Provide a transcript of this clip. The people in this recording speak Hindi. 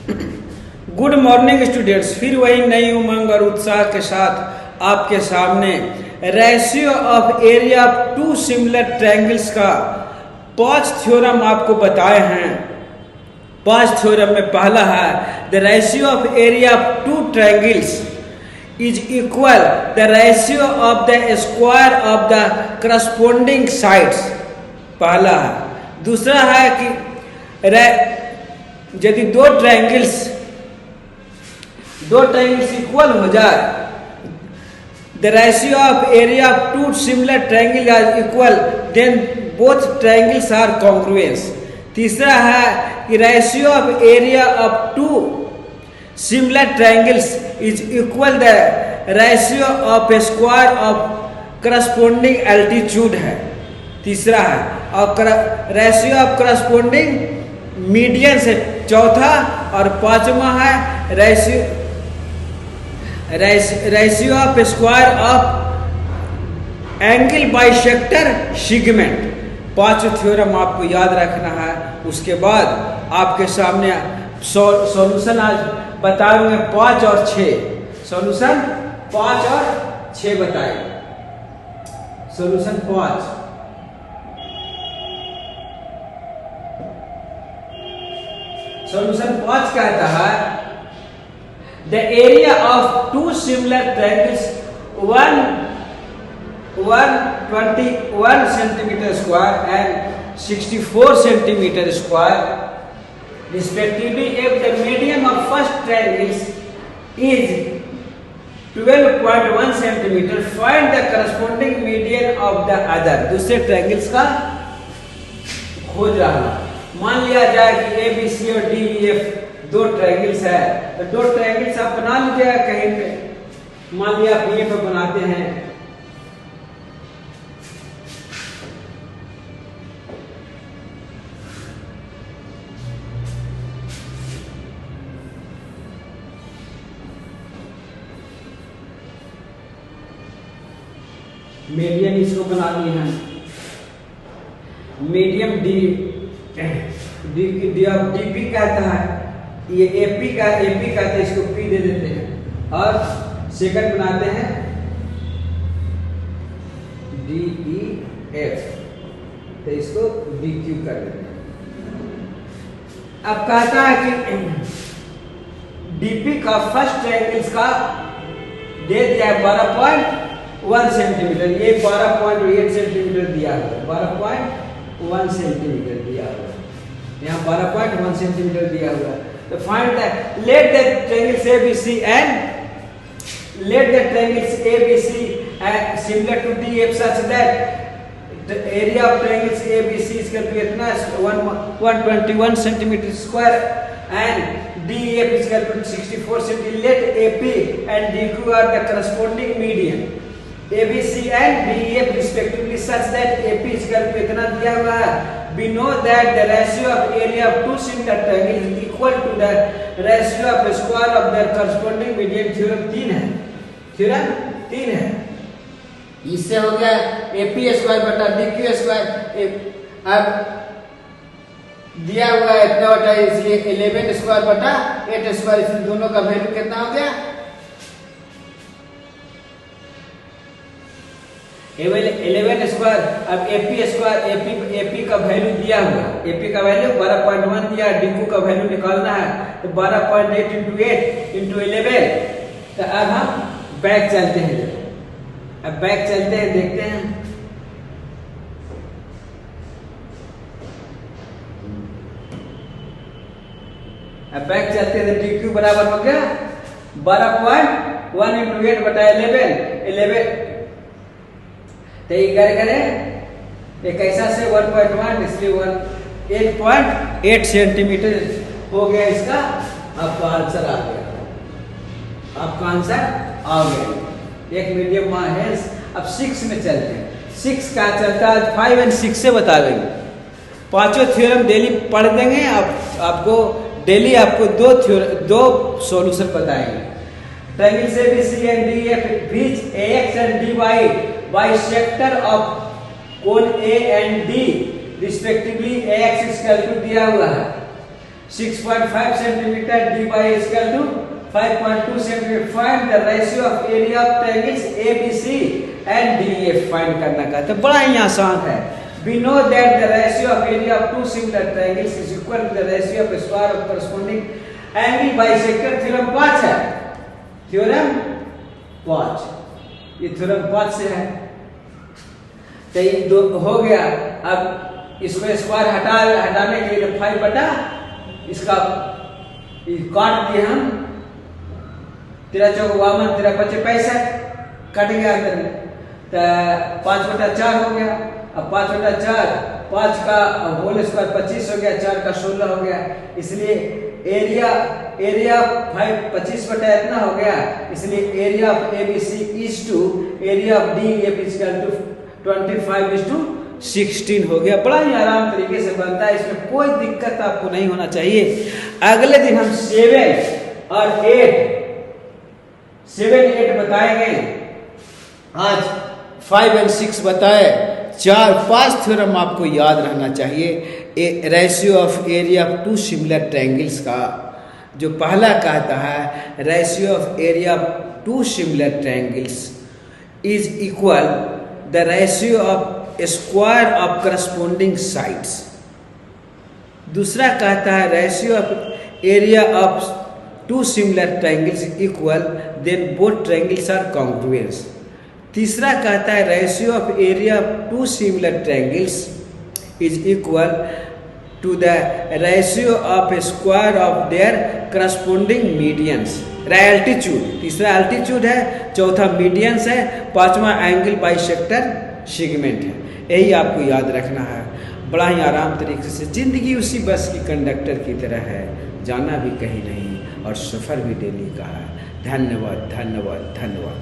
गुड मॉर्निंग स्टूडेंट्स, फिर वही नई उमंग और उत्साह के साथ आपके सामने ratio of area of two similar triangles का 5 थ्योरम आपको बताए हैं। 5 थ्योरम में पहला है the ratio of area of two triangles is equal the ratio of the square of the corresponding sides. पहला है। दूसरा है कि यदि दो ट्रायंगल्स इक्वल हो जाए, the ratio of area of two similar triangle are equal, then both triangles are congruence. तीसरा है कि ratio of area of two similar triangles is equal the ratio of square of corresponding altitude है। तीसरा है और रेशियो ऑफ करस्पॉन्डिंग मीडियन से चौथा, और पांचवा है ratio of square of angle bisector segment. 5 theorem आपको याद रखना है। उसके बाद आपके सामने सॉल्यूशन आज बताएंगे 5 और 6। सॉल्यूशन 5 और 6 बताएंगे। सॉल्यूशन 5। सॉल्यूशन 5 कहता है the area of two similar triangles 121 centimetre square and 64 centimetre square respectively if the median of first triangles is 12.1 centimeter, find the corresponding median of the other। दूसरे ट्रायंगल्स का खोज रहा। मान लिया जाए कि ए बी सी और डी ई एफ 2 ट्रायंगल्स है, तो 2 ट्रायंगल्स आप बना लीजिएगा कहीं पे। मान लिया आप ये पे बनाते हैं, मीडियन इसको बना लिए हैं। मीडियम डी पी कहता है, ये एपी कहते हैं, इसको पी दे देते हैं। और सेकंड बनाते हैं डी ई एफ, तो इसको डी क्यू कर देते हैं। अब कहता है कि डीपी का फर्स्ट ट्रायंगल्स का दे दिया 12.1 सेंटीमीटर, ये 12.8 सेंटीमीटर दिया हुआ, 12.1 सेंटीमीटर दिया हुआ, यहाँ 12.1 सेंटीमीटर दिया हुआ। तो find the let the triangles ABC and let the triangles ABC and similar to DF such that the area of triangles ABC is equal to इतना 121 centimetre square and DEF is equal to 64 cm. Let AP and DQ are the corresponding median ABC and DEF respectively such that AP is equal to इतना दिया हुआ है। We know that the ratio of area of two similar triangles is equal to the ratio of square of their corresponding median। Theorem 3 है। थ्योरम 3 है। इससे हो गया AP स्क्वायर बटा DQ स्क्वायर। अब दिया हुआ है इतना बटा, इसलिए 11 स्क्वायर बटा 8 स्क्वायर, इसमें दोनों का वैल्यू कितना हो गया 11 स्क्वायर। अब एपी का वैल्यू दिया हुआ, एपी का वैल्यू 12.1 दिया, डीक्यू का वैल्यू निकालना है, तो 12.8 इंटू 8 इंटू 11। तो अब हम बैक चलते हैं, अब बैक चलते हैं, देखते हैं। अब बैक चलते हैं, तो डीक्यू बराबर हो गया 12.1 इंटू 8 बटा 11। तो ये करें एक ऐसा से 1.1, इसलिए 8.8 सेंटीमीटर हो गया इसका। आपका आंसर आ गया, आपका आंसर आ गया। एक मीडियम है। अब 6 में चलते हैं। 6 का चलता है 5 और 6 से बता देंगे। 5 थ्योरम डेली पढ़ देंगे। आपको डेली आपको 2 सॉल्यूशन बताएंगे। Triangles ABC and DEF which AX and DY bisector of कोण A and D respectively AX is equal to दिया हुआ है 6.5 centimetre, D Y equal to 5.2 centimetre. Find the ratio of area of triangles ABC and DF find करना का। तो बड़ा ही आसान है। We know that the ratio of area of two similar triangles is equal to the ratio of square of corresponding angle bisector। Theorem 5 है, थ्योरम 5, ये थ्योरम 5 से है। तो ये दो हो गया। अब इसको स्क्वायर हटाने के लिए 5 बटा इसका काट दिए हम, 13 चौक 52, 13 पचे 65 कट गया अंदर में। तो 5 बटा 4 हो गया। अब 5 बटा 4, 5 का होल स्क्वायर 25 हो गया, 4 का 16 हो गया। इसलिए एरिया 25 बटा इतना हो गया। इसलिए area of ABC is to area of DF equal to 25:16 हो गया। बड़ा ही आराम तरीके से बनता है, इसमें कोई दिक्कत आपको नहीं होना चाहिए। अगले दिन हम 7 और 8 बताएंगे। आज 5 और 6 बताए। 4-5 थ्योरम आपको याद रहना चाहिए। Ratio of area of two similar triangles का जो पहला कहता है, ratio of area of two similar triangles is equal the ratio of square of corresponding sides. दूसरा कहता है ratio of area of two similar triangles equal then both triangles are congruent. तीसरा कहता है ratio of area of two similar triangles is equal to the ratio of square of their corresponding medians. Altitude, तीसरा एल्टीट्यूड है, चौथा मीडियंस है, पांचवा एंगल बाइसेक्टर सेगमेंट है। यही आपको याद रखना है। बड़ा ही आराम तरीके से जिंदगी उसी बस की कंडक्टर की तरह है, जाना भी कहीं नहीं और सफ़र भी डेली का है। धन्यवाद धन्यवाद धन्यवाद।